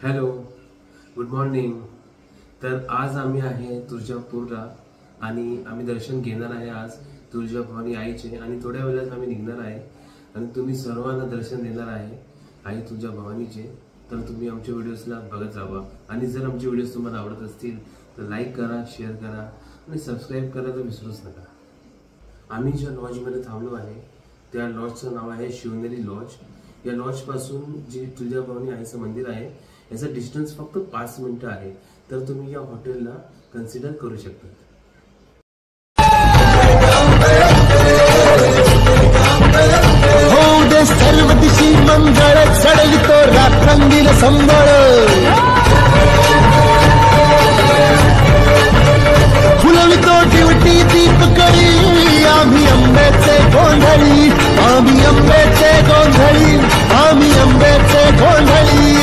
Hello, good morning. तर आज आम्ही आहे तुळजापूरला आणि आम्ही दर्शन घेणार आहे आज तुळजाभवानी आईचे आणि थोड्या वेळात आम्ही निघणार आहे आणि तुम्ही सर्वांना दर्शन देणार आहे आई तुळजाभवानीचे। तर तुम्ही आमच्या व्हिडिओजला बघत राहा आणि जर आमचे व्हिडिओज तुम्हाला आवडत असतील तर लाईक करा, शेअर करा आणि सबस्क्राईब करायला विसरूच नका। आम्ही ज्या लॉजमध्ये थांबलो आहे त्या लॉजचं नाव आहे शिवनेरी लॉज। या लॉजपासून जे तुळजाभवानी आईचं मंदिर आहे याचा डिस्टन्स फक्त 5 मिनिटं आहे, तर तुम्ही या हॉटेलला कन्सिडर करू शकता। हो दे सर्व दिशी मंगळ चढवितो रात्रंगील संबळ फुलवितो टिवटी दीपकळी आम्ही अंबेचे गोंधळी आम्ही अंबेचे गोंधळी आम्ही अंबेचे गोंधळी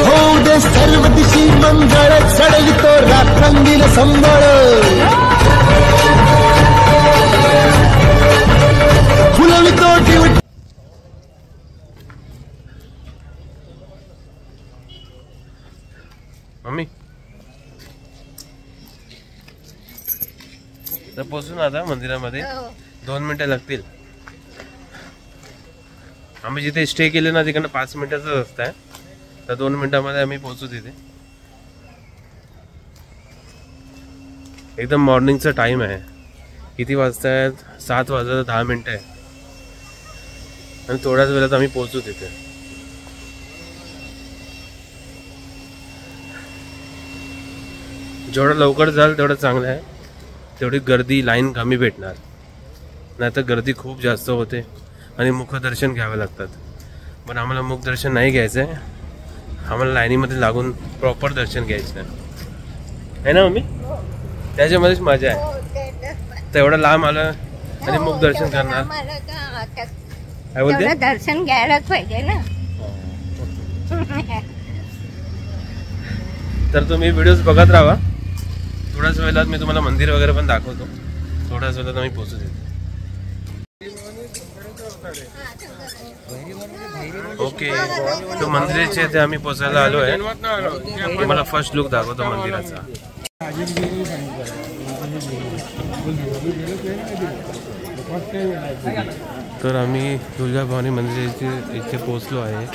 हो दे सर्व दिशी मंगळ चढवितो रात्रंगील संबळ फुलवितो टिवटी। मम्मी तर पोहोचून आता मंदिरामध्ये 2 मिनिटं लागतील। आम्ही जिथे स्टे केले ना तिकडनं 5 मिनिटाचा रस्ता आहे, तर 2 मिनिटांमध्ये आम्ही पोहोचू तिथे। एकदम मॉर्निंगचा टाइम आहे। किती वाजता आहेत? 7 वाजता 10 मिनिटं आहे आणि थोड्याच वेळात आम्ही पोहोचू तिथे। जेवढं लवकर जाल तेवढं चांगलं आहे, तेवढी गर्दी लाईन कमी भेटणार, नाहीतर गर्दी खूप जास्त होते आणि मुखदर्शन घ्यावे लागतात। पण आम्हाला मुखदर्शन नाही घ्यायचं आहे, आम्हाला लाईनीमध्ये लागून प्रॉपर दर्शन घ्यायचं आहे ना मम्मी? त्याच्यामध्येच मजा आहे। तेवढं लांब आलं आणि मुखदर्शन करणार, काय बोलते? दर्शन घ्यायलाच पाहिजे ना। तर तुम्ही व्हिडिओज बघत राहा, थोड्याच वेळात मी तुम्हाला मंदिर वगैरे पण दाखवतो। थोड्याच वेळात आम्ही पोहोचू तिथे। ओके, तो मंदिराचे इथे आम्ही पोचायला आलो आहे। तुम्हाला फर्स्ट लुक दाखवतो मंदिराचा। तर आम्ही तुळजाभवानी मंदिराचे इथे पोहोचलो आहे।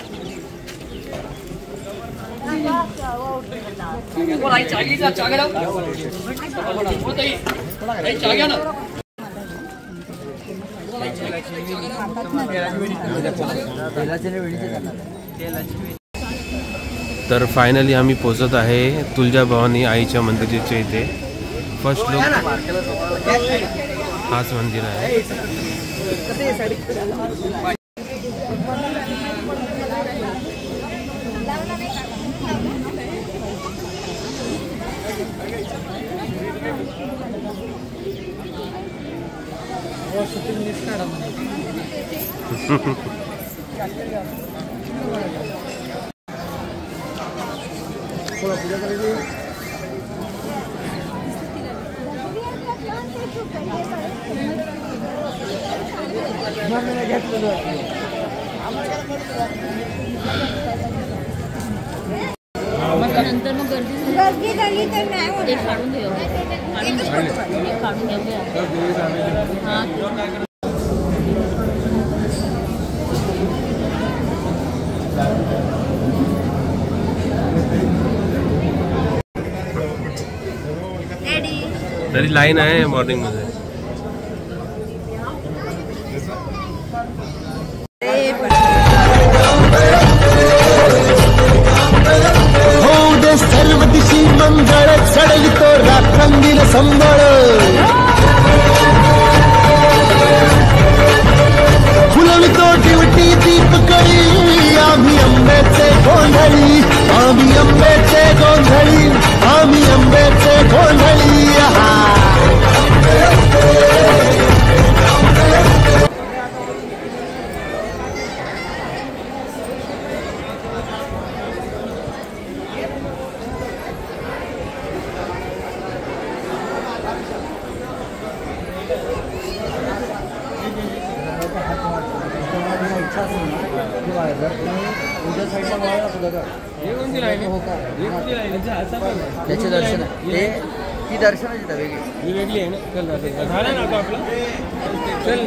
तर फायनली आम्ही पोहोचत आहे तुळजाभवानी आईच्या मंदिराच्या इथे। फर्स्ट लुक हाच मंदिर आहे। नंतर मग गर्दी झाली तर नाही होत। काढून घेऊ, काढून घेऊया। तरी लाईन आहे मॉर्निंग मध्ये। हो दे सर्व दिशी मंगळ चढवितो रात्रंगील संबळ फुलवितो टिवटी दीपकळी आम्ही अंबेचे गोंधळी आम्ही अंबेचे गोंधळी आम्ही अंबेचे गोंधळी त्याचे दर्शन ते ती दर्शनाची वेगळी वेगळी आहे ना. चल झालं ना आता आपला. चल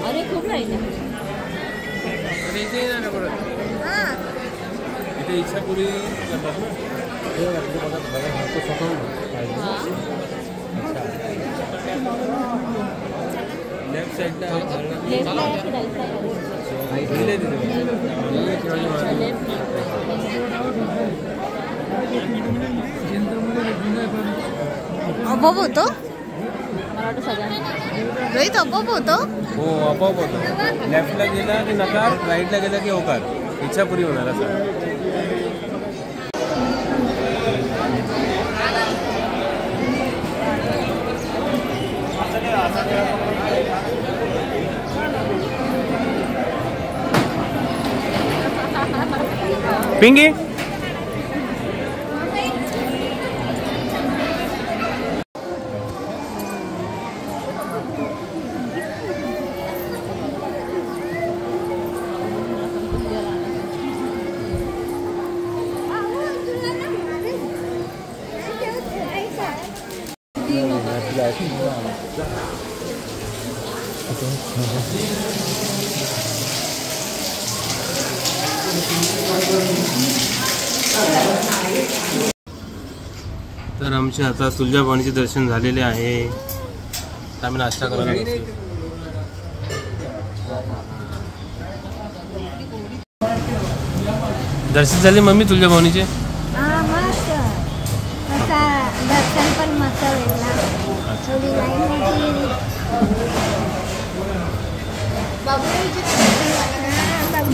अरे खूप राहिले. इथे इच्छापुरी करतात ना. लेफ्ट साईडला आपोआप होतो. मला वाटतं सगळ्यांना रोहित आपोआप होतो. हो आपोआप होतो. लेफ्टला गेला की नकार, राईटला गेला की होकार. इच्छापुरी होणार असं. पिंगी तर आमचे आता तुळजाभवानीचे दर्शन झालेले आहे. आम्ही नाश्ता करायला दर्शन झाले मम्मी तुळजाभवानीचे. दर्शन पण मस्त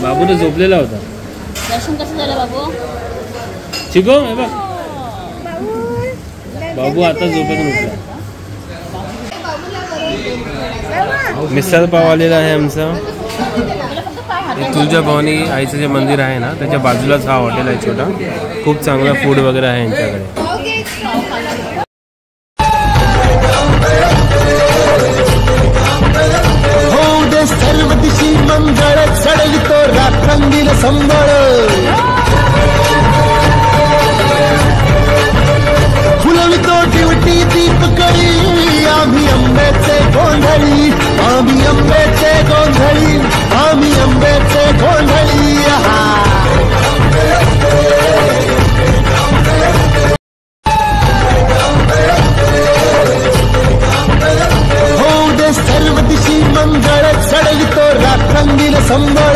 बाबूने झोपलेला होता. दर्शन कसं झालं बाबू? चिको हे बघ बाबू आता झोपेतून उठला. मिसळ पाव आलेला आहे आमचा. तुळजाभवानी आईचं जे मंदिर आहे ना त्याच्या बाजूलाच हा हॉटेल आहे छोटा. खूप चांगला फूड वगैरे आहे यांच्याकडे. होऊ दे सर्व दिशी मंगळ चढवितो रात्रंगील संबळ फुलवितो ड्युटी दीपकळी आम्ही अंबेचे गोंधळी आम्ही अंबेचे गोंधळी आम्ही अंबेचे गोंधळी होऊ दे सर्व दिशी मंगळ चढवितो रात्रंगील संबळ